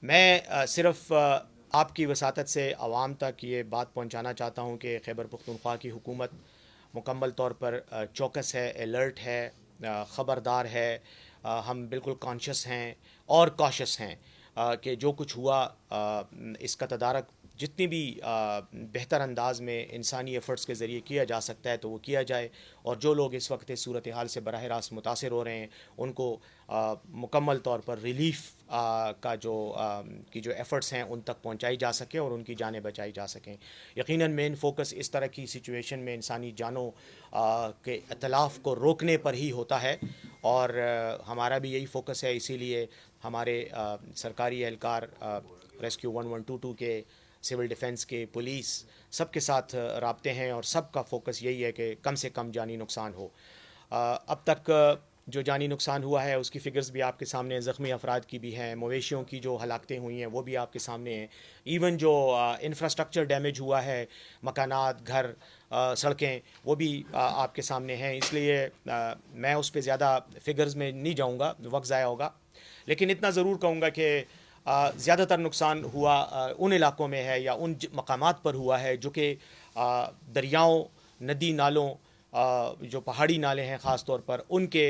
میں صرف آپ کی وساطت سے عوام تک یہ بات پہنچانا چاہتا ہوں کہ خیبر پختونخوا کی حکومت مکمل طور پر چوکس ہے، الرٹ ہے، خبردار ہے۔ ہم بالکل کانشیس ہیں اور کاشس ہیں کہ جو کچھ ہوا اس کا تدارک جتنی بھی بہتر انداز میں انسانی ایفرٹس کے ذریعے کیا جا سکتا ہے تو وہ کیا جائے، اور جو لوگ اس وقت اس صورتحال سے براہ راست متاثر ہو رہے ہیں ان کو مکمل طور پر ریلیف کا جو ایفرٹس ہیں ان تک پہنچائی جا سکے اور ان کی جانیں بچائی جا سکیں۔ یقیناً مین فوکس اس طرح کی سچویشن میں انسانی جانوں کے اتلاف کو روکنے پر ہی ہوتا ہے، اور ہمارا بھی یہی فوکس ہے۔ اسی لیے ہمارے سرکاری اہلکار ریسکیو 1122 کے، سول ڈیفنس کے، پولیس سب کے ساتھ رابطے ہیں، اور سب کا فوکس یہی ہے کہ کم سے کم جانی نقصان ہو۔ اب تک جو جانی نقصان ہوا ہے اس کی فگرز بھی آپ کے سامنے ہیں، زخمی افراد کی بھی ہیں، مویشیوں کی جو ہلاکتیں ہوئی ہیں وہ بھی آپ کے سامنے ہیں، ایون جو انفراسٹرکچر ڈیمیج ہوا ہے، مکانات، گھر، سڑکیں، وہ بھی آپ کے سامنے ہیں۔ اس لیے میں اس پہ زیادہ فگرز میں نہیں جاؤں گا، وقت ضائع ہوگا، لیکن اتنا ضرور کہوں گا کہ زیادہ تر نقصان ہوا ان علاقوں میں ہے یا ان مقامات پر ہوا ہے جو کہ دریاؤں، ندی نالوں، جو پہاڑی نالے ہیں خاص طور پر ان کے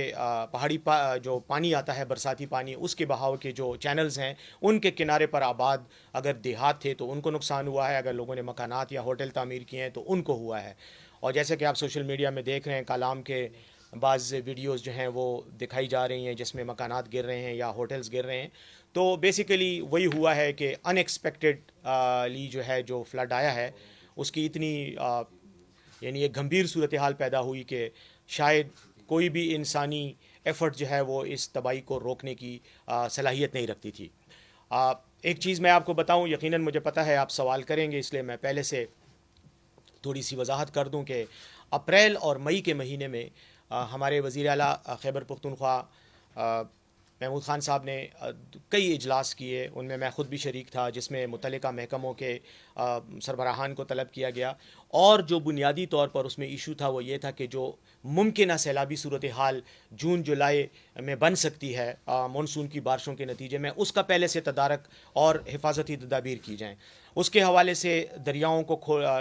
پہاڑی جو پانی آتا ہے، برساتی پانی، اس کے بہاؤ کے جو چینلز ہیں ان کے کنارے پر آباد اگر دیہات تھے تو ان کو نقصان ہوا ہے، اگر لوگوں نے مکانات یا ہوٹل تعمیر کیے ہیں تو ان کو ہوا ہے۔ اور جیسے کہ آپ سوشل میڈیا میں دیکھ رہے ہیں، کالام کے بعض ویڈیوز جو ہیں وہ دکھائی جا رہی ہیں جس میں مکانات گر رہے ہیں یا ہوٹلز گر رہے ہیں، تو بیسیکلی وہی ہوا ہے کہ ان ایکسپیکٹڈلی جو ہے جو فلڈ آیا ہے اس کی اتنی یعنی ایک گھمبیر صورتحال پیدا ہوئی کہ شاید کوئی بھی انسانی ایفرٹ جو ہے وہ اس تباہی کو روکنے کی صلاحیت نہیں رکھتی تھی۔ ایک چیز میں آپ کو بتاؤں، یقیناً مجھے پتہ ہے آپ سوال کریں گے، اس لیے میں پہلے سے تھوڑی سی وضاحت کر دوں کہ اپریل اور مئی کے مہینے میں ہمارے وزیر اعلیٰ خیبر پختونخوا محمود خان صاحب نے کئی اجلاس کیے، ان میں خود بھی شریک تھا، جس میں متعلقہ محکموں کے سربراہان کو طلب کیا گیا، اور جو بنیادی طور پر اس میں ایشو تھا وہ یہ تھا کہ جو ممکنہ سیلابی صورتحال جون جولائی میں بن سکتی ہے مانسون کی بارشوں کے نتیجے میں، اس کا پہلے سے تدارک اور حفاظتی تدابیر کی جائیں۔ اس کے حوالے سے دریاؤں کو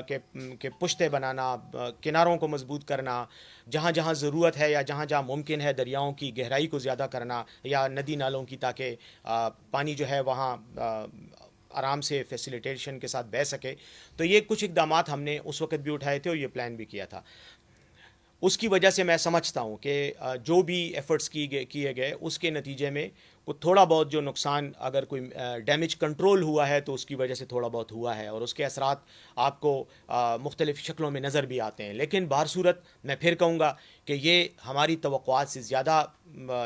کے پشتے بنانا، کناروں کو مضبوط کرنا، جہاں جہاں ضرورت ہے یا جہاں جہاں ممکن ہے دریاؤں کی گہرائی کو زیادہ کرنا یا ندی نالوں کی، تاکہ پانی جو ہے وہاں آرام سے فیسیلیٹیشن کے ساتھ بہہ سکے۔ تو یہ کچھ اقدامات ہم نے اس وقت بھی اٹھائے تھے اور یہ پلان بھی کیا تھا۔ اس کی وجہ سے میں سمجھتا ہوں کہ جو بھی ایفرٹس کیے گئے اس کے نتیجے میں تھوڑا بہت جو نقصان، اگر کوئی ڈیمیج کنٹرول ہوا ہے تو اس کی وجہ سے تھوڑا بہت ہوا ہے، اور اس کے اثرات آپ کو مختلف شکلوں میں نظر بھی آتے ہیں، لیکن بہر صورت میں پھر کہوں گا کہ یہ ہماری توقعات سے زیادہ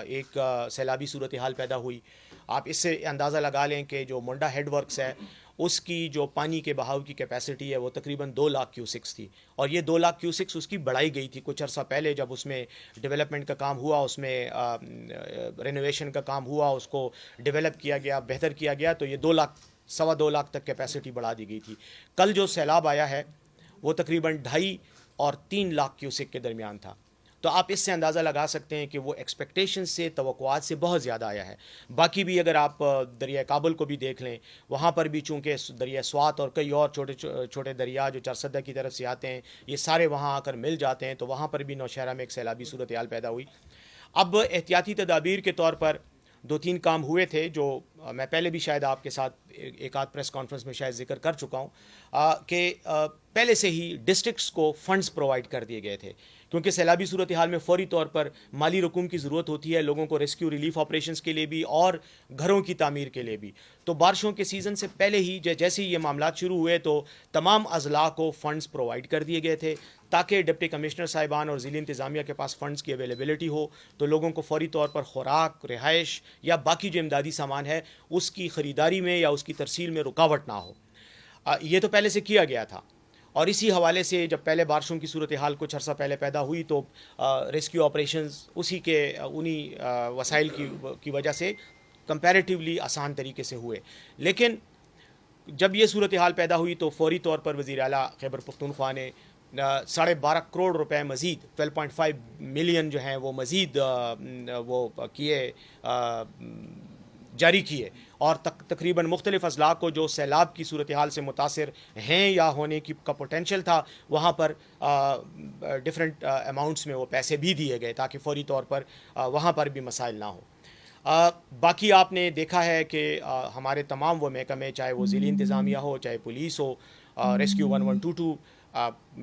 ایک سیلابی صورتحال پیدا ہوئی۔ آپ اس سے اندازہ لگا لیں کہ جو منڈا ہیڈ ورکس ہے اس کی جو پانی کے بہاؤ کی کیپیسٹی ہے وہ تقریباً 2 لاکھ کیوسکس تھی، اور یہ 2 لاکھ کیوسکس اس کی بڑھائی گئی تھی کچھ عرصہ پہلے، جب اس میں ڈیولپمنٹ کا کام ہوا، اس میں رینوویشن کا کام ہوا، اس کو ڈیولپ کیا گیا، بہتر کیا گیا، تو یہ 2 لاکھ، 2.25 لاکھ تک کیپیسٹی بڑھا دی گئی تھی۔ کل جو سیلاب آیا ہے وہ تقریباً 2.5 اور 3 لاکھ کیوسک کے درمیان تھا، تو آپ اس سے اندازہ لگا سکتے ہیں کہ وہ ایکسپیکٹیشن سے، توقعات سے بہت زیادہ آیا ہے۔ باقی بھی اگر آپ دریائے کابل کو بھی دیکھ لیں، وہاں پر بھی چونکہ دریائے سوات اور کئی اور چھوٹے چھوٹے دریا جو چرسدہ کی طرف سے آتے ہیں یہ سارے وہاں آ کر مل جاتے ہیں، تو وہاں پر بھی نوشہرہ میں ایک سیلابی صورتحال پیدا ہوئی۔ اب احتیاطی تدابیر کے طور پر 2-3 کام ہوئے تھے جو میں پہلے بھی شاید آپ کے ساتھ ایک آدھ پریس کانفرنس میں شاید ذکر کر چکا ہوں، کہ پہلے سے ہی ڈسٹرکٹس کو فنڈز پرووائڈ کر دیے گئے تھے، کیونکہ سیلابی صورتحال میں فوری طور پر مالی رقوم کی ضرورت ہوتی ہے لوگوں کو ریسکیو ریلیف آپریشنز کے لیے بھی اور گھروں کی تعمیر کے لیے بھی۔ تو بارشوں کے سیزن سے پہلے ہی جیسے ہی یہ معاملات شروع ہوئے تو تمام اضلاع کو فنڈز پرووائڈ کر دیے گئے تھے، تاکہ ڈپٹی کمشنر صاحبان اور ضلعی انتظامیہ کے پاس فنڈز کی اویلیبلٹی ہو تو لوگوں کو فوری طور پر خوراک، رہائش یا باقی جو امدادی سامان ہے اس کی خریداری میں یا اس کی ترسیل میں رکاوٹ نہ ہو۔ یہ تو پہلے سے کیا گیا تھا، اور اسی حوالے سے جب پہلے بارشوں کی صورتحال کچھ عرصہ پہلے پیدا ہوئی تو ریسکیو آپریشنز انہی وسائل کی وجہ سے کمپیریٹیولی آسان طریقے سے ہوئے۔ لیکن جب یہ صورتحال پیدا ہوئی تو فوری طور پر وزیر اعلیٰ خیبر پختونخوا نے 12.5 کروڑ روپے مزید، 12.5 ملین جو ہیں وہ مزید وہ کیے، جاری کیے، اور تقریباً مختلف اضلاع کو جو سیلاب کی صورتحال سے متاثر ہیں یا ہونے کی کا پوٹینشیل تھا، وہاں پر ڈفرینٹ اماؤنٹس میں وہ پیسے بھی دیے گئے تاکہ فوری طور پر وہاں پر بھی مسائل نہ ہوں۔ باقی آپ نے دیکھا ہے کہ ہمارے تمام وہ محکمے، چاہے وہ ضلعی انتظامیہ ہو، چاہے پولیس ہو، ریسکیو 1122،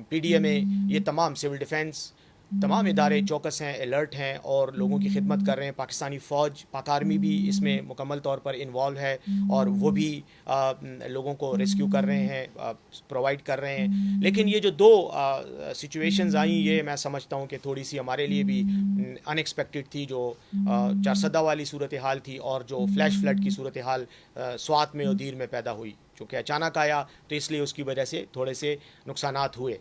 پی ڈی ایم اے، یہ تمام سول ڈیفنس، تمام ادارے چوکس ہیں، الرٹ ہیں اور لوگوں کی خدمت کر رہے ہیں۔ پاکستانی فوج، پاک آرمی بھی اس میں مکمل طور پر انوالو ہے اور وہ بھی لوگوں کو ریسکیو کر رہے ہیں، پرووائڈ کر رہے ہیں۔ لیکن یہ جو دو سچویشنز آئیں، یہ میں سمجھتا ہوں کہ تھوڑی سی ہمارے لیے بھی ان ایکسپیکٹڈ تھی، جو چارسدہ والی صورتحال تھی اور جو فلیش فلڈ کی صورتحال سوات میں اور دیر میں پیدا ہوئی، چونکہ اچانک آیا تو اس لیے اس کی وجہ سے تھوڑے سے نقصانات ہوئے۔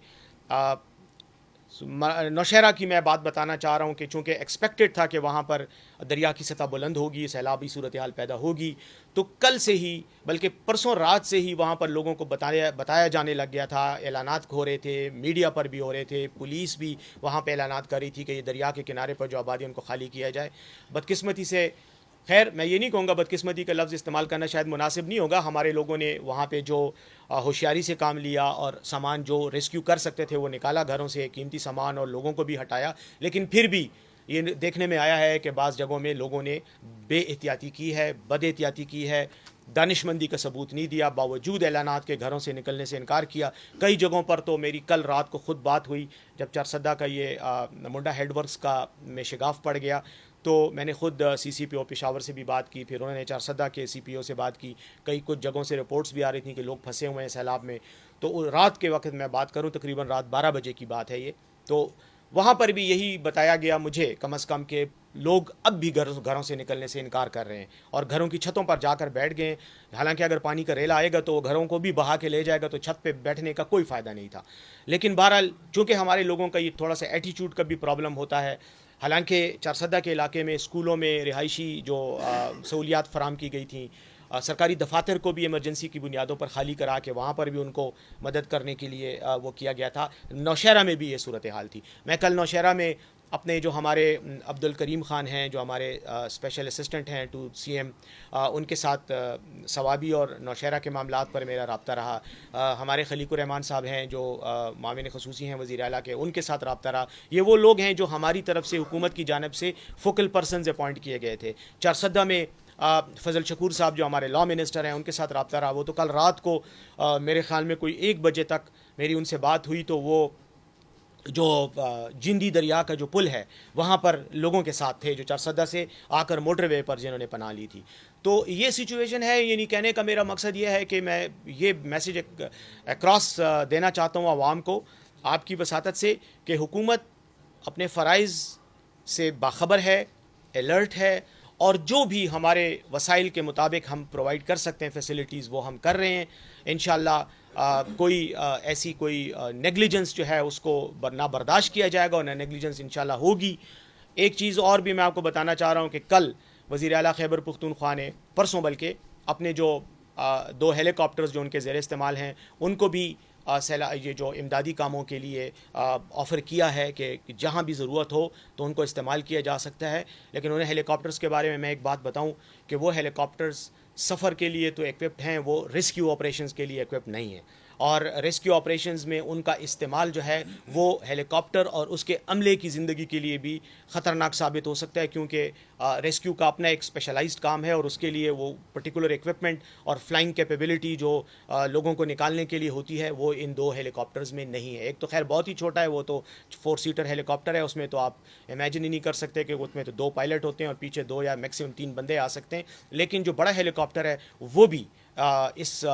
نوشہرہ کی میں بات بتانا چاہ رہا ہوں کہ چونکہ ایکسپیکٹڈ تھا کہ وہاں پر دریا کی سطح بلند ہوگی، سیلابی صورتحال پیدا ہوگی، تو کل سے ہی بلکہ پرسوں رات سے ہی وہاں پر لوگوں کو بتایا جانے لگ گیا تھا، اعلانات ہو رہے تھے، میڈیا پر بھی ہو رہے تھے، پولیس بھی وہاں پہ اعلانات کر رہی تھی کہ یہ دریا کے کنارے پر جو آبادی ان کو خالی کیا جائے۔ بدقسمتی سے، خیر میں یہ نہیں کہوں گا، بدقسمتی کا لفظ استعمال کرنا شاید مناسب نہیں ہوگا، ہمارے لوگوں نے وہاں پہ جو ہوشیاری سے کام لیا اور سامان جو ریسکیو کر سکتے تھے وہ نکالا گھروں سے، قیمتی سامان، اور لوگوں کو بھی ہٹایا۔ لیکن پھر بھی یہ دیکھنے میں آیا ہے کہ بعض جگہوں میں لوگوں نے بے احتیاطی کی ہے، بد احتیاطی کی ہے، دانشمندی کا ثبوت نہیں دیا، باوجود اعلانات کے گھروں سے نکلنے سے انکار کیا۔ کئی جگہوں پر تو میری کل رات کو خود بات ہوئی جب چارسدہ کا یہ منڈا ہیڈ ورکس کا میں شگاف پڑ گیا، تو میں نے خود سی سی پی او پشاور سے بھی بات کی، پھر انہوں نے چارسدہ کے سی پی او سے بات کی، کچھ جگہوں سے رپورٹس بھی آ رہی تھیں کہ لوگ پھنسے ہوئے ہیں سیلاب میں۔ تو رات کے وقت میں بات کروں، تقریباً رات 12 بجے کی بات ہے یہ، تو وہاں پر بھی یہی بتایا گیا مجھے کم از کم کہ لوگ اب بھی گھروں سے نکلنے سے انکار کر رہے ہیں اور گھروں کی چھتوں پر جا کر بیٹھ گئے۔ حالانکہ اگر پانی کا ریلا آئے گا تو وہ گھروں کو بھی بہا کے لے جائے گا، تو چھت پہ بیٹھنے کا کوئی فائدہ نہیں تھا۔ لیکن بہرحال چونکہ ہمارے لوگوں کا یہ تھوڑا سا ایٹیچیوڈ کا بھی پرابلم ہوتا ہے، حالانکہ چارسدہ کے علاقے میں اسکولوں میں رہائشی جو سہولیات فراہم کی گئی تھیں، سرکاری دفاتر کو بھی ایمرجنسی کی بنیادوں پر خالی کرا کے وہاں پر بھی ان کو مدد کرنے کے لیے وہ کیا گیا تھا۔ نوشہرہ میں بھی یہ صورتحال تھی۔ میں کل نوشہرہ میں اپنے جو ہمارے عبد الکریم خان ہیں، جو ہمارے اسپیشل اسسٹنٹ ہیں ٹو سی ایم، ان کے ساتھ ثوابی اور نوشہرہ کے معاملات پر میرا رابطہ رہا۔ ہمارے خلیق الرحمان صاحب ہیں جو معاون خصوصی ہیں وزیر اعلیٰ کے، ان کے ساتھ رابطہ رہا۔ یہ وہ لوگ ہیں جو ہماری طرف سے، حکومت کی جانب سے فوکل پرسنز اپوائنٹ کیے گئے تھے۔ چارسدہ میں فضل شکور صاحب جو ہمارے لا منسٹر ہیں، ان کے ساتھ رابطہ رہا۔ وہ تو کل رات کو میرے خیال میں کوئی 1 بجے تک میری ان سے بات ہوئی، تو وہ جو جندی دریا کا جو پل ہے وہاں پر لوگوں کے ساتھ تھے جو چارسدہ سے آ کر موٹر وے پر جنہوں نے پناہ لی تھی۔ تو یہ سچویشن ہے، یعنی کہنے کا میرا مقصد یہ ہے کہ میں یہ میسج اکراس دینا چاہتا ہوں عوام کو آپ کی وساطت سے کہ حکومت اپنے فرائض سے باخبر ہے، الرٹ ہے، اور جو بھی ہمارے وسائل کے مطابق ہم پرووائڈ کر سکتے ہیں فیسلٹیز وہ ہم کر رہے ہیں۔ انشاءاللہ کوئی ایسی کوئی نیگلیجنس جو ہے اس کو نہ برداشت کیا جائے گا اور نہ نیگلیجنس انشاءاللہ ہوگی۔ ایک چیز اور بھی میں آپ کو بتانا چاہ رہا ہوں کہ کل وزیر اعلیٰ خیبر پختونخوا نے، پرسوں بلکہ، اپنے جو 2 ہیلی کاپٹرز جو ان کے زیر استعمال ہیں ان کو بھی یہ جو امدادی کاموں کے لیے آفر کیا ہے کہ جہاں بھی ضرورت ہو تو ان کو استعمال کیا جا سکتا ہے۔ لیکن انہیں ہیلی کاپٹرز کے بارے میں ایک بات بتاؤں کہ وہ ہیلی کاپٹرز سفر کے لیے تو ایکوپڈ ہیں، وہ ریسکیو آپریشنز کے لیے ایکوپڈ نہیں ہیں، اور ریسکیو آپریشنز میں ان کا استعمال جو ہے وہ ہیلی کاپٹر اور اس کے عملے کی زندگی کے لیے بھی خطرناک ثابت ہو سکتا ہے، کیونکہ ریسکیو کا اپنا ایک اسپیشلائزڈ کام ہے اور اس کے لیے وہ پرٹیکولر ایکوپمنٹ اور فلائنگ کیپیبلٹی جو لوگوں کو نکالنے کے لیے ہوتی ہے وہ ان 2 ہیلی کاپٹرز میں نہیں ہے۔ ایک تو خیر بہت ہی چھوٹا ہے، وہ تو 4 سیٹر ہیلی کاپٹر ہے، اس میں تو آپ امیجن ہی نہیں کر سکتے کہ اس میں تو 2 پائلٹ ہوتے ہیں اور پیچھے 2 یا میکسیمم 3 بندے آ سکتے ہیں۔ لیکن جو بڑا ہیلی کاپٹر ہے وہ بھی اس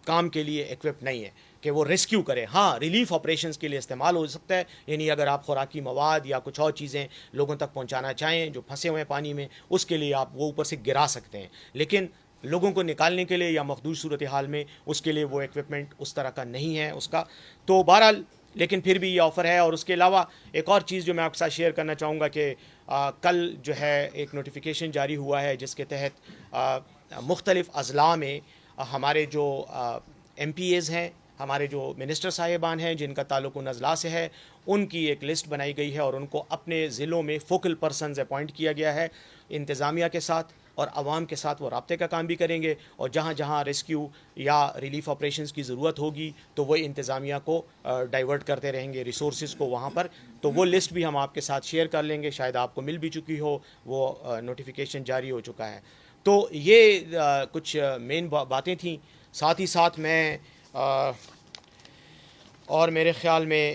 کام کے لیے ایکوپڈ نہیں ہے کہ وہ ریسکیو کرے۔ ہاں، ریلیف آپریشنز کے لیے استعمال ہو سکتا ہے، یعنی اگر آپ خوراکی مواد یا کچھ اور چیزیں لوگوں تک پہنچانا چاہیں جو پھنسے ہوئے ہیں پانی میں، اس کے لیے آپ وہ اوپر سے گرا سکتے ہیں، لیکن لوگوں کو نکالنے کے لیے یا مخدوش صورتحال میں اس کے لیے وہ ایکوپمنٹ اس طرح کا نہیں ہے اس کا۔ تو بہرحال لیکن پھر بھی یہ آفر ہے۔ اور اس کے علاوہ ایک اور چیز جو میں آپ کے ساتھ شیئر کرنا چاہوں گا کہ کل جو ہے ایک نوٹیفیکیشن جاری ہوا ہے جس کے تحت مختلف اضلاع میں ہمارے جو ایم پی ایز ہیں، ہمارے جو منسٹر صاحبان ہیں جن کا تعلق ان اضلاع سے ہے، ان کی ایک لسٹ بنائی گئی ہے اور ان کو اپنے ضلعوں میں فوکل پرسنز اپوائنٹ کیا گیا ہے، انتظامیہ کے ساتھ، اور عوام کے ساتھ وہ رابطے کا کام بھی کریں گے، اور جہاں جہاں ریسکیو یا ریلیف آپریشنز کی ضرورت ہوگی تو وہ انتظامیہ کو ڈائیورٹ کرتے رہیں گے ریسورسز کو وہاں پر. تو وہ لسٹ بھی ہم آپ کے ساتھ شیئر کر لیں گے، شاید آپ کو مل بھی چکی ہو، وہ نوٹیفیکیشن جاری ہو چکا ہے. تو یہ کچھ مین باتیں تھیں. ساتھ ہی ساتھ میں اور میرے خیال میں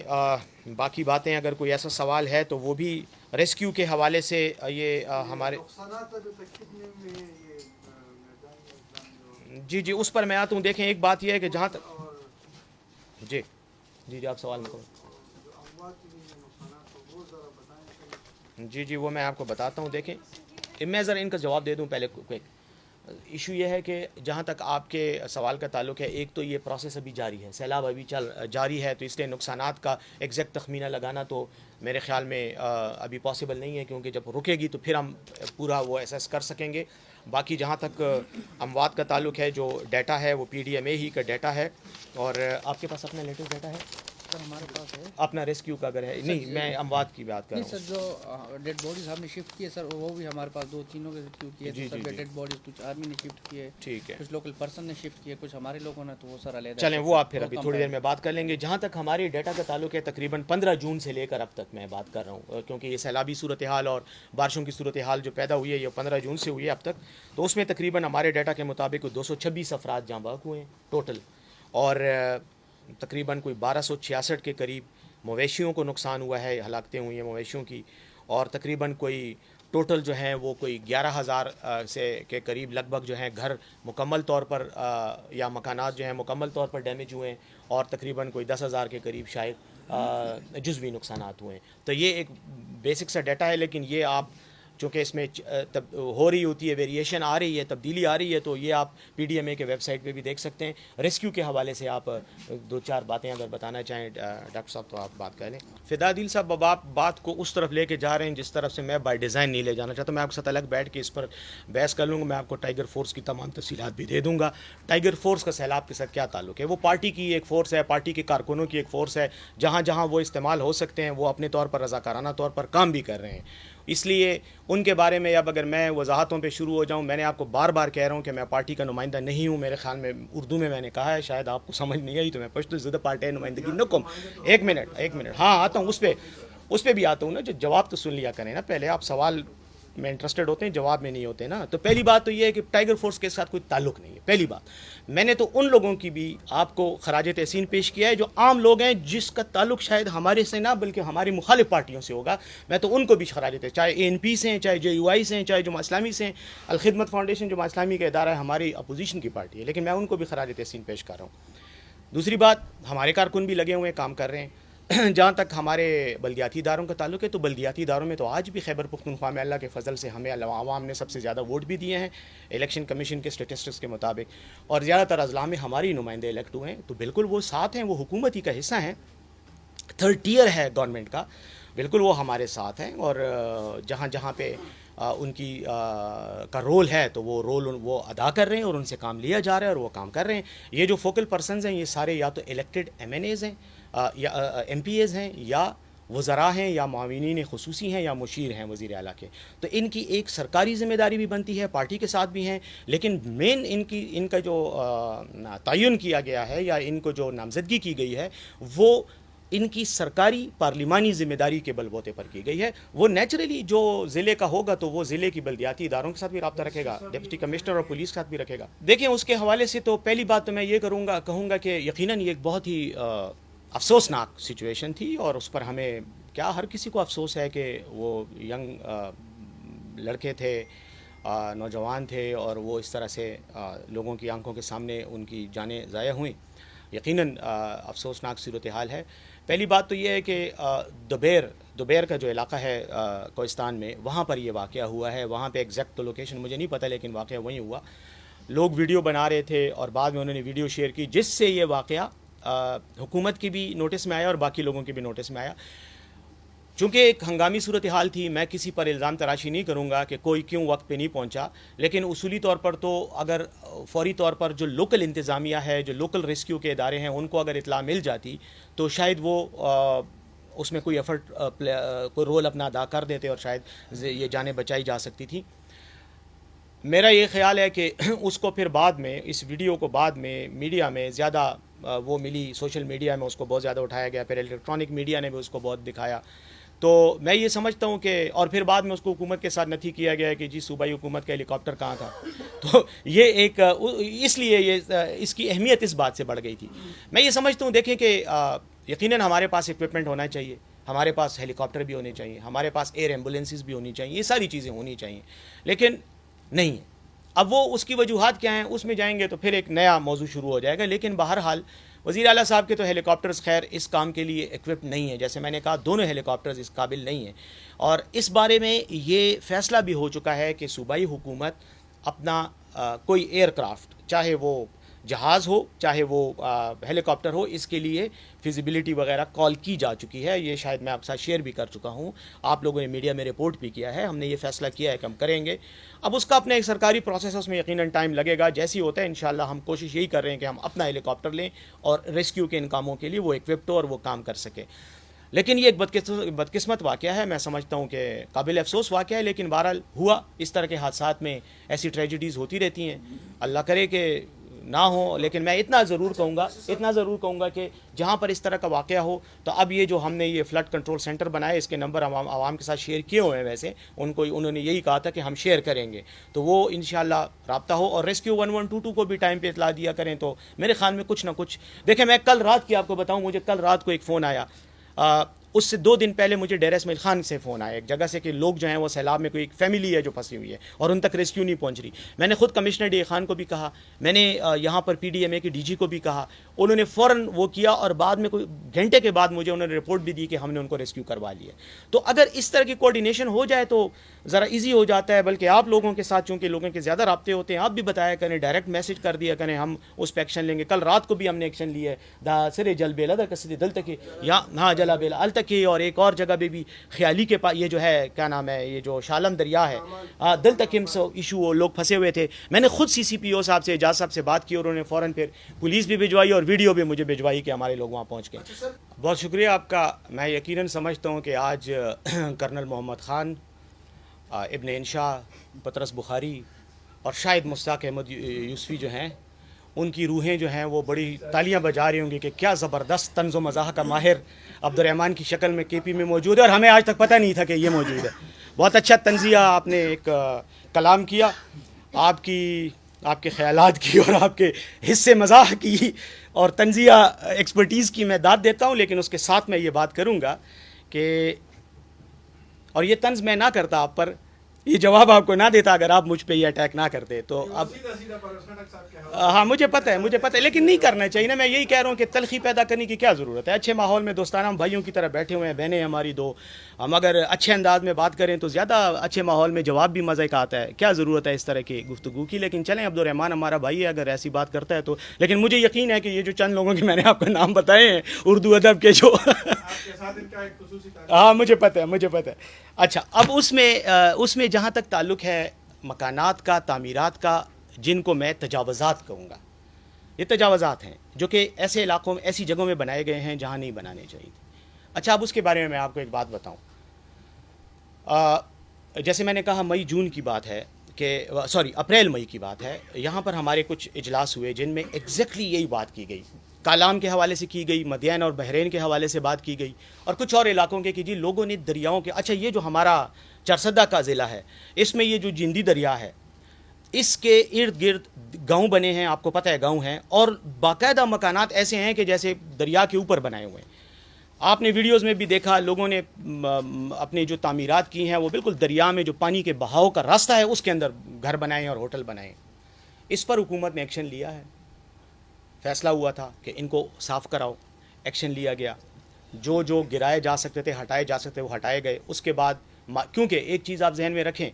باقی باتیں اگر کوئی ایسا سوال ہے تو وہ بھی ریسکیو کے حوالے سے یہ ہمارے جی اس پر میں آتا ہوں. دیکھیں ایک بات یہ ہے کہ جہاں تک جی آپ سوال میں جی وہ میں آپ کو بتاتا ہوں. دیکھیں میں ذرا ان کا جواب دے دوں پہلے. ایشو یہ ہے کہ جہاں تک آپ کے سوال کا تعلق ہے، ایک تو یہ پروسیس ابھی جاری ہے، سیلاب ابھی جاری ہے، تو اس لیے نقصانات کا ایگزیکٹ تخمینہ لگانا تو میرے خیال میں ابھی پاسبل نہیں ہے، کیونکہ جب رکے گی تو پھر ہم پورا وہ ایسیس کر سکیں گے. باقی جہاں تک اموات کا تعلق ہے، جو ڈیٹا ہے وہ PDMA ہی کا ڈیٹا ہے. اور آپ کے پاس اپنا لیٹسٹ ڈیٹا ہے؟ ہمارے پاس ہے اپنا ریسکیو کا اگر ہے نہیں، میں اموات کی بات کر رہا ہوں. سر جو ڈیڈ باڈیز ہم نے شفٹ کیے سر، وہ بھی ہمارے پاس 2-3 کے ریسکیو کیے سر. ڈیڈ باڈیز کچھ آرمی نے شفٹ کیے، ٹھیک ہے، کچھ لوکل پرسن نے شفٹ کیے، کچھ ہمارے لوگوں نے، تو وہ سر علیحدہ. چلیں وہ آپ پھر ابھی تھوڑی دیر میں بات کر لیں گے. جہاں تک ہماری ڈیٹا کا تعلق ہے، تقریباً 15 جون سے لے کر اب تک میں بات کر رہا ہوں، کیونکہ یہ سیلابی صورتحال اور بارشوں کی صورتحال جو پیدا ہوئی ہے یہ 15 جون سے ہوئی ہے اب تک. تو اس میں تقریباً ہمارے ڈیٹا کے مطابق 226 افراد جاں بحق ہوئے ہیں ٹوٹل، اور تقریباً کوئی 1266 کے قریب مویشیوں کو نقصان ہوا ہے، ہلاکتیں ہوئی ہیں مویشیوں کی، اور تقریباً کوئی ٹوٹل جو ہیں وہ کوئی 11,000 سے کے قریب لگ بھگ جو ہیں گھر مکمل طور پر یا مکانات جو ہیں مکمل طور پر ڈیمیج ہوئے ہیں، اور تقریباً کوئی 10,000 کے قریب شاید جزوی نقصانات ہوئے ہیں. تو یہ ایک بیسک سا ڈیٹا ہے، لیکن یہ آپ چونکہ اس میں ہو رہی ہوتی ہے، ویریشن آ رہی ہے، تبدیلی آ رہی ہے، تو یہ آپ PDMA کے ویب سائٹ پہ بھی دیکھ سکتے ہیں. ریسکیو کے حوالے سے آپ 2-4 باتیں اگر بتانا چاہیں ڈاکٹر صاحب تو آپ بات کر لیں. فدا دل صاحب، اب آپ بات کو اس طرف لے کے جا رہے ہیں جس طرف سے میں بائی ڈیزائن نہیں لے جانا چاہتا. میں آپ کے ساتھ الگ بیٹھ کے اس پر بحث کر لوں گا. میں آپ کو ٹائیگر فورس کی تمام تفصیلات بھی دے دوں گا. ٹائیگر فورس کا سیلاب کے ساتھ کیا تعلق ہے؟ وہ پارٹی کی ایک فورس ہے، پارٹی کے کارکنوں کی ایک فورس ہے. جہاں جہاں وہ استعمال ہو سکتے ہیں وہ اپنے طور پر رضاکارانہ طور پر کام بھی کر رہے ہیں. اس لیے ان کے بارے میں اب اگر میں وضاحتوں پہ شروع ہو جاؤں، میں نے آپ کو بار بار کہہ رہا ہوں کہ میں پارٹی کا نمائندہ نہیں ہوں. میرے خیال میں اردو میں نے کہا ہے، شاید آپ کو سمجھ نہیں آئی تو میں پشتو زدہ پارٹی نمائندگی نکم. ایک منٹ ہاں آتا ہوں، اس پہ بھی آتا ہوں نا. جو جواب تو سن لیا کریں نا پہلے. آپ سوال میں انٹرسٹڈ ہوتے ہیں، جواب میں نہیں ہوتے نا. تو پہلی بات تو یہ ہے کہ ٹائیگر فورس کے ساتھ کوئی تعلق نہیں ہے. پہلی بات میں نے تو ان لوگوں کی بھی آپ کو خراج تحسین پیش کیا ہے جو عام لوگ ہیں، جس کا تعلق شاید ہمارے سے نہ بلکہ ہماری مخالف پارٹیوں سے ہوگا. میں تو ان کو بھی خراج تحسین، چاہے ANP سے ہیں، چاہے JUI سے ہیں، چاہے جماعت اسلامی سے ہیں. الخدمت فاؤنڈیشن جماعت اسلامی کا ادارہ ہے، ہماری اپوزیشن کی پارٹی ہے، لیکن میں ان کو بھی خراج تحسین پیش کر رہا ہوں. دوسری بات، ہمارے کارکن بھی لگے ہوئے ہیں، کام کر رہے ہیں. جہاں تک ہمارے بلدیاتی اداروں کا تعلق ہے تو بلدیاتی اداروں میں تو آج بھی خیبر پختونخوا میں اللہ کے فضل سے ہمیں عوام نے سب سے زیادہ ووٹ بھی دیے ہیں الیکشن کمیشن کے اسٹیٹسٹکس کے مطابق، اور زیادہ تر اضلاع میں ہماری نمائندے الیکٹ ہوئے ہیں. تو بالکل وہ ساتھ ہیں، وہ حکومت ہی کا حصہ ہیں، تھرڈ ٹیئر ہے گورنمنٹ کا. بالکل وہ ہمارے ساتھ ہیں، اور جہاں جہاں پہ ان کی کا رول ہے تو وہ رول وہ ادا کر رہے ہیں، اور ان سے کام لیا جا رہا ہے اور وہ کام کر رہے ہیں. یہ جو فوکل پرسنز ہیں یہ سارے یا تو الیکٹڈ MNAs ہیں یا MPAs ہیں، یا وزراء ہیں، یا معاونین خصوصی ہیں، یا مشیر ہیں وزیر اعلیٰ کے. تو ان کی ایک سرکاری ذمہ داری بھی بنتی ہے، پارٹی کے ساتھ بھی ہیں، لیکن مین ان کا جو تعین کیا گیا ہے یا ان کو جو نامزدگی کی گئی ہے وہ ان کی سرکاری پارلیمانی ذمہ داری کے بل بوتے پر کی گئی ہے. وہ نیچرلی جو ضلع کا ہوگا تو وہ ضلع کی بلدیاتی اداروں کے ساتھ بھی رابطہ رکھے گا، ڈپٹی کمشنر اور پولیس کے ساتھ بھی رکھے گا. دیکھیں اس کے حوالے سے تو پہلی بات تو میں یہ کہوں گا کہ یقیناً یہ ایک بہت ہی افسوسناک سچویشن تھی، اور اس پر ہمیں کیا ہر کسی کو افسوس ہے کہ وہ ینگ لڑکے تھے، نوجوان تھے، اور وہ اس طرح سے لوگوں کی آنکھوں کے سامنے ان کی جانیں ضائع ہوئیں. یقیناً افسوسناک صورتحال ہے. پہلی بات تو یہ ہے کہ دوبیر کا جو علاقہ ہے کوہستان میں، وہاں پر یہ واقعہ ہوا ہے. وہاں پہ ایگزیکٹ تو لوکیشن مجھے نہیں پتہ، لیکن واقعہ وہیں ہوا. لوگ ویڈیو بنا رہے تھے اور بعد میں انہوں نے ویڈیو شیئر کی، جس سے یہ واقعہ حکومت کی بھی نوٹس میں آیا اور باقی لوگوں کی بھی نوٹس میں آیا. چونکہ ایک ہنگامی صورتحال تھی، میں کسی پر الزام تراشی نہیں کروں گا کہ کوئی کیوں وقت پہ نہیں پہنچا، لیکن اصولی طور پر تو اگر فوری طور پر جو لوکل انتظامیہ ہے، جو لوکل ریسکیو کے ادارے ہیں، ان کو اگر اطلاع مل جاتی تو شاید وہ اس میں کوئی کوئی رول اپنا ادا کر دیتے اور شاید یہ جانیں بچائی جا سکتی تھی. میرا یہ خیال ہے کہ اس کو پھر بعد میں اس ویڈیو کو بعد میں میڈیا میں زیادہ وہ ملی، سوشل میڈیا میں اس کو بہت زیادہ اٹھایا گیا، پھر الیکٹرانک میڈیا نے بھی اس کو بہت دکھایا. تو میں یہ سمجھتا ہوں کہ اور پھر بعد میں اس کو حکومت کے ساتھ نتھی کیا گیا کہ جی صوبائی حکومت کا ہیلی کاپٹر کہاں تھا. تو یہ ایک اس لیے یہ اس کی اہمیت اس بات سے بڑھ گئی تھی. میں یہ سمجھتا ہوں دیکھیں کہ یقیناً ہمارے پاس اکوپمنٹ ہونا چاہیے، ہمارے پاس ہیلی کاپٹر بھی ہونے چاہیے، ہمارے پاس ایئر ایمبولینسز بھی ہونی چاہیے، یہ ساری چیزیں ہونی چاہیے، لیکن نہیں ہے. اب وہ اس کی وجوہات کیا ہیں اس میں جائیں گے تو پھر ایک نیا موضوع شروع ہو جائے گا. لیکن بہرحال وزیر اعلیٰ صاحب کے تو ہیلی کاپٹرز خیر اس کام کے لیے ایکوپڈ نہیں ہیں، جیسے میں نے کہا دونوں ہیلی کاپٹرز اس قابل نہیں ہیں. اور اس بارے میں یہ فیصلہ بھی ہو چکا ہے کہ صوبائی حکومت اپنا کوئی ایئر کرافٹ، چاہے وہ جہاز ہو چاہے وہ ہیلی کاپٹر ہو، اس کے لیے فیزیبلٹی وغیرہ کال کی جا چکی ہے. یہ شاید میں آپ کے ساتھ شیئر بھی کر چکا ہوں، آپ لوگوں نے میڈیا میں رپورٹ بھی کیا ہے. ہم نے یہ فیصلہ کیا ہے کہ ہم کریں گے. اب اس کا اپنے ایک سرکاری پروسیس ہے، اس میں یقیناً ٹائم لگے گا. جیسی ہوتا ہے انشاءاللہ ہم کوشش یہی کر رہے ہیں کہ ہم اپنا ہیلی کاپٹر لیں اور ریسکیو کے ان کاموں کے لیے وہ ایکوپڈ ہو اور وہ کام کر سکے. لیکن یہ ایک بدقسمت واقعہ ہے، میں سمجھتا ہوں کہ قابل افسوس واقعہ ہے، لیکن بہرحال ہوا. اس طرح کے حادثات میں ایسی ٹریجڈیز ہوتی رہتی ہیں، اللہ کرے کہ نہ ہو. لیکن میں اتنا ضرور کہوں گا کہ جہاں پر اس طرح کا واقعہ ہو تو اب یہ جو ہم نے یہ فلڈ کنٹرول سینٹر بنائے، اس کے نمبر عوام کے ساتھ شیئر کیے ہوئے ہیں. ویسے انہوں نے یہی کہا تھا کہ ہم شیئر کریں گے، تو وہ انشاءاللہ رابطہ ہو. اور ریسکیو 1122 کو بھی ٹائم پہ اطلاع دیا کریں. تو میرے خیال میں کچھ نہ کچھ دیکھیں، میں کل رات کی آپ کو بتاؤں، مجھے کل رات کو ایک فون آیا. اس سے 2 دن پہلے مجھے ڈیرہ اسماعیل خان سے فون آیا ایک جگہ سے کہ لوگ جو ہیں وہ سیلاب میں کوئی ایک فیملی ہے جو پھنسی ہوئی ہے اور ان تک ریسکیو نہیں پہنچ رہی. میں نے خود کمشنر ڈی اے خان کو بھی کہا، میں نے یہاں پر پی ڈی ایم اے کے ڈی جی کو بھی کہا. انہوں نے فوراً وہ کیا اور بعد میں کوئی گھنٹے کے بعد مجھے انہوں نے رپورٹ بھی دی کہ ہم نے ان کو ریسکیو کروا لیا. تو اگر اس طرح کی کوارڈینیشن ہو جائے تو ذرا ایزی ہو جاتا ہے. بلکہ آپ لوگوں کے ساتھ چونکہ لوگوں کے زیادہ رابطے ہوتے ہیں، آپ بھی بتایا کریں، ڈائریکٹ میسج کر دیا کریں، ہم اس پہ ایکشن لیں گے. کل رات کو بھی ہم نے ایکشن لیا ہے، دا سرے جل بیلا دا کسی دل تک ہاں جلا بیلا ال تک، اور ایک اور جگہ پہ بھی خیالی کے پاس، یہ جو ہے کیا نام ہے، یہ جو شالم دریا ہے، دل تک ایشو لوگ پھنسے ہوئے تھے. میں نے خود سی سی پی او صاحب سے، اعجاز صاحب سے بات کی اور انہوں نے فوراً پھر پولیس بھی بھجوائی اور ویڈیو بھی مجھے بھجوائی کہ ہمارے لوگ وہاں پہنچ گئے. بہت شکریہ آپ کا. میں یقیناً سمجھتا ہوں کہ آج کرنل محمد خان، ابن انشا، پطرس بخاری اور شاید مشتاق احمد یوسفی جو ہیں، ان کی روحیں جو ہیں وہ بڑی تالیاں بجا رہی ہوں گی کہ کیا زبردست طنز و مزاح کا ماہر عبد الرحمن کی شکل میں کے پی میں موجود ہے اور ہمیں آج تک پتہ نہیں تھا کہ یہ موجود ہے. بہت اچھا تنزیہ آپ نے ایک کلام کیا، آپ کے خیالات کی اور آپ کے حصے مزاح کی اور تنزیہ ایکسپرٹیز کی میں داد دیتا ہوں. لیکن اس کے ساتھ میں یہ بات کروں گا کہ اور یہ طنز میں نہ کرتا آپ پر، یہ جواب آپ کو نہ دیتا اگر آپ مجھ پہ یہ اٹیک نہ کرتے تو. اب ہاں مجھے پتہ ہے لیکن نہیں کرنا چاہیے نا. میں یہی کہہ رہا ہوں کہ تلخی پیدا کرنے کی کیا ضرورت ہے. اچھے ماحول میں دوستانہ ہم بھائیوں کی طرح بیٹھے ہوئے ہیں، بہنیں ہماری دو، ہم اگر اچھے انداز میں بات کریں تو زیادہ اچھے ماحول میں جواب بھی مزے کا آتا ہے. کیا ضرورت ہے اس طرح کی گفتگو کی. لیکن چلیں، عبد الرحمن ہمارا بھائی ہے، اگر ایسی بات کرتا ہے تو. لیکن مجھے یقین ہے کہ یہ جو چند لوگوں کے میں نے آپ کو نام بتائے ہیں اردو ادب کے جو ہاں مجھے پتہ ہے. اچھا، اب اس میں جہاں تک تعلق ہے مکانات کا، تعمیرات کا، جن کو میں تجاوزات کہوں گا، یہ تجاوزات ہیں جو کہ ایسے علاقوں میں، ایسی جگہوں میں بنائے گئے ہیں جہاں نہیں بنانے چاہیے تھے. اچھا، اب اس کے بارے میں آپ کو ایک بات بتاؤں. جیسے میں نے کہا مئی جون کی بات ہے کہ اپریل مئی کی بات ہے، یہاں پر ہمارے کچھ اجلاس ہوئے جن میں ایگزیکٹلی یہی بات کی گئی. کالام کے حوالے سے کی گئی، مدین اور بحرین کے حوالے سے بات کی گئی، اور کچھ اور علاقوں کے کہ جی لوگوں نے دریاؤں کے، اچھا یہ جو ہمارا چرسدہ کا ضلع ہے، اس میں یہ جو جندی دریا ہے، اس کے ارد گرد گاؤں بنے ہیں، آپ کو پتہ ہے گاؤں ہیں، اور باقاعدہ مکانات ایسے ہیں کہ جیسے دریا کے اوپر بنائے ہوئے ہیں. آپ نے ویڈیوز میں بھی دیکھا، لوگوں نے اپنے جو تعمیرات کی ہیں وہ بالکل دریا میں جو پانی کے بہاؤ کا راستہ ہے اس کے اندر گھر بنائے اور ہوٹل بنائے. اس پر حکومت نے ایکشن لیا ہے. فیصلہ ہوا تھا کہ ان کو صاف کراؤ، ایکشن لیا گیا. جو گرائے جا سکتے تھے، ہٹائے جا سکتے وہ ہٹائے گئے. اس کے بعد کیونکہ ایک چیز آپ ذہن میں رکھیں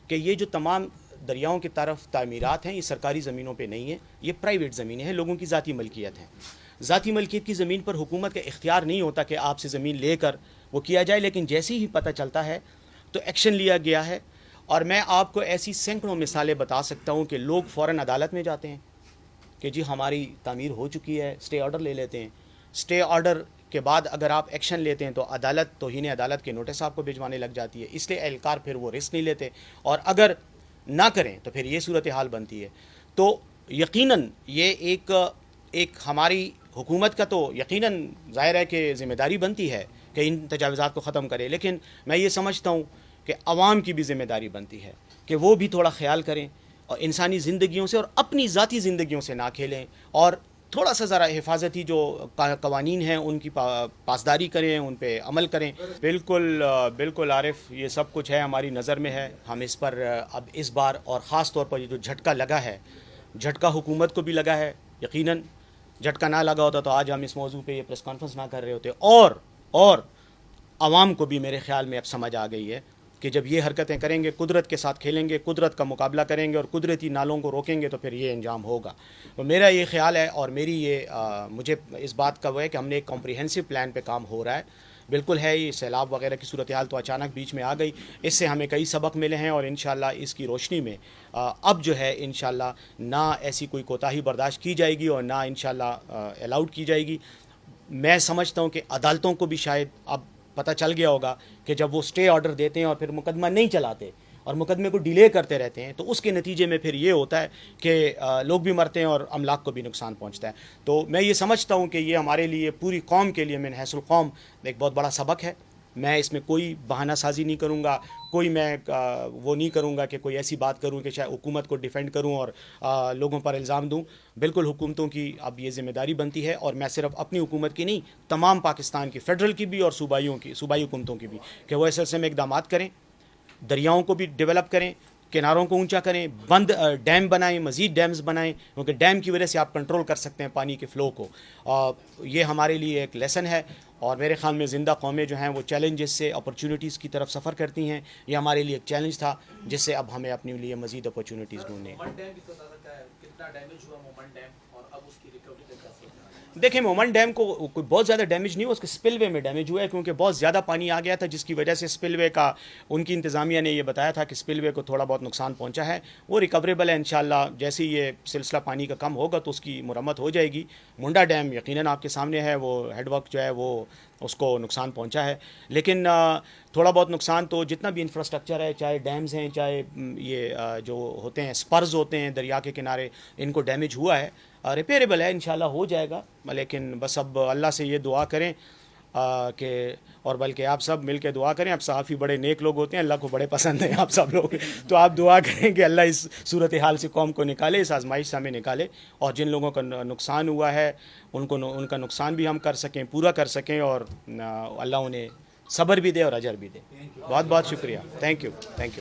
کہ یہ جو تمام دریاؤں کی طرف تعمیرات ہیں یہ سرکاری زمینوں پہ نہیں ہیں، یہ پرائیویٹ زمینیں ہیں، لوگوں کی ذاتی ملکیت ہیں. ذاتی ملکیت کی زمین پر حکومت کا اختیار نہیں ہوتا کہ آپ سے زمین لے کر وہ کیا جائے. لیکن جیسے ہی پتہ چلتا ہے تو ایکشن لیا گیا ہے. اور میں آپ کو ایسی سینکڑوں مثالیں بتا سکتا ہوں کہ لوگ فوراً عدالت میں جاتے ہیں کہ جی ہماری تعمیر ہو چکی ہے، اسٹے آرڈر لے لیتے ہیں. اسٹے آرڈر کے بعد اگر آپ ایکشن لیتے ہیں تو عدالت توہین عدالت کے نوٹس آپ کو بھجوانے لگ جاتی ہے. اس لیے اہلکار پھر وہ رسک نہیں لیتے. اور اگر نہ کریں تو پھر یہ صورتحال بنتی ہے. تو یقیناً یہ ایک ہماری حکومت کا تو یقیناً ظاہر ہے کہ ذمہ داری بنتی ہے کہ ان تجاوزات کو ختم کرے، لیکن میں یہ سمجھتا ہوں کہ عوام کی بھی ذمہ داری بنتی ہے کہ وہ بھی تھوڑا خیال کریں اور انسانی زندگیوں سے اور اپنی ذاتی زندگیوں سے نہ کھیلیں، اور تھوڑا سا ذرا حفاظتی جو قوانین ہیں ان کی پاسداری کریں، ان پہ عمل کریں. بالکل عارف، یہ سب کچھ ہے ہماری نظر میں ہے. ہم اس پر اب اس بار اور خاص طور پر یہ جو جھٹکا لگا ہے، جھٹکا حکومت کو بھی لگا ہے. یقیناً جھٹکا نہ لگا ہوتا تو آج ہم اس موضوع پہ یہ پریس کانفرنس نہ کر رہے ہوتے. اور عوام کو بھی میرے خیال میں اب سمجھ آ گئی ہے کہ جب یہ حرکتیں کریں گے، قدرت کے ساتھ کھیلیں گے، قدرت کا مقابلہ کریں گے اور قدرتی نالوں کو روکیں گے تو پھر یہ انجام ہوگا. تو میرا یہ خیال ہے اور میری مجھے اس بات کا وہ ہے کہ ہم نے ایک کمپریہنسو پلان پہ کام ہو رہا ہے. بالکل ہے، یہ سیلاب وغیرہ کی صورتحال تو اچانک بیچ میں آ گئی، اس سے ہمیں کئی سبق ملے ہیں اور انشاءاللہ اس کی روشنی میں اب جو ہے انشاءاللہ نہ ایسی کوئی کوتاہی برداشت کی جائے گی اور نہ انشاءاللہ الاؤڈ کی جائے گی. میں سمجھتا ہوں کہ عدالتوں کو بھی شاید اب پتہ چل گیا ہوگا کہ جب وہ سٹے آرڈر دیتے ہیں اور پھر مقدمہ نہیں چلاتے اور مقدمے کو ڈیلے کرتے رہتے ہیں تو اس کے نتیجے میں پھر یہ ہوتا ہے کہ لوگ بھی مرتے ہیں اور املاک کو بھی نقصان پہنچتا ہے. تو میں یہ سمجھتا ہوں کہ یہ ہمارے لیے، پوری قوم کے لیے من حیث القوم ایک بہت بڑا سبق ہے. میں اس میں کوئی بہانہ سازی نہیں کروں گا، کوئی میں وہ نہیں کروں گا کہ کوئی ایسی بات کروں کہ شاید حکومت کو ڈیفینڈ کروں اور لوگوں پر الزام دوں. بالکل حکومتوں کی اب یہ ذمہ داری بنتی ہے، اور میں صرف اپنی حکومت کی نہیں، تمام پاکستان کی، فیڈرل کی بھی اور صوبائی حکومتوں کی بھی، کہ وہ اس سلسلے میں اقدامات کریں، دریاؤں کو بھی ڈیولپ کریں، کناروں کو اونچا کریں، ڈیم بنائیں، مزید ڈیمز بنائیں، کیونکہ ڈیم کی وجہ سے آپ کنٹرول کر سکتے ہیں پانی کے فلو کو. یہ ہمارے لیے ایک لیسن ہے، اور میرے خیال میں زندہ قومیں جو ہیں وہ چیلنجز سے اپرچونٹیز کی طرف سفر کرتی ہیں. یہ ہمارے لیے ایک چیلنج تھا جس سے اب ہمیں اپنے لیے مزید اپرچونٹیز ڈھونڈنے ہیں. دیکھیں، مومن ڈیم کو کوئی بہت زیادہ ڈیمیج نہیں ہوا، اس کے سپل وے میں ڈیمیج ہوا ہے کیونکہ بہت زیادہ پانی آ گیا تھا، جس کی وجہ سے سپل وے کا ان کی انتظامیہ نے یہ بتایا تھا کہ سپل وے کو تھوڑا بہت نقصان پہنچا ہے. وہ ریکوریبل ہے انشاءاللہ، جیسے ہی یہ سلسلہ پانی کا کم ہوگا تو اس کی مرمت ہو جائے گی. منڈا ڈیم یقیناً آپ کے سامنے ہے، وہ ہیڈ ورک جو ہے وہ اس کو نقصان پہنچا ہے، لیکن تھوڑا بہت نقصان تو جتنا بھی انفراسٹرکچر ہے، چاہے ڈیمز ہیں، چاہے یہ جو ہوتے ہیں سپرز ہوتے ہیں دریا کے کنارے، ان کو ڈیمیج ہوا ہے. ریپیریبل ہے، انشاءاللہ ہو جائے گا. لیکن بس اب اللہ سے یہ دعا کریں کہ، اور بلکہ آپ سب مل کے دعا کریں. اب صحافی بڑے نیک لوگ ہوتے ہیں، اللہ کو بڑے پسند ہیں آپ سب لوگ، تو آپ دعا کریں کہ اللہ اس صورتحال سے قوم کو نکالے، اس آزمائش سے ہمیں نکالے، اور جن لوگوں کا نقصان ہوا ہے ان کا نقصان بھی ہم کر سکیں، پورا کر سکیں، اور اللہ انہیں صبر بھی دے اور اجر بھی دے. بہت بہت شکریہ. Thank you.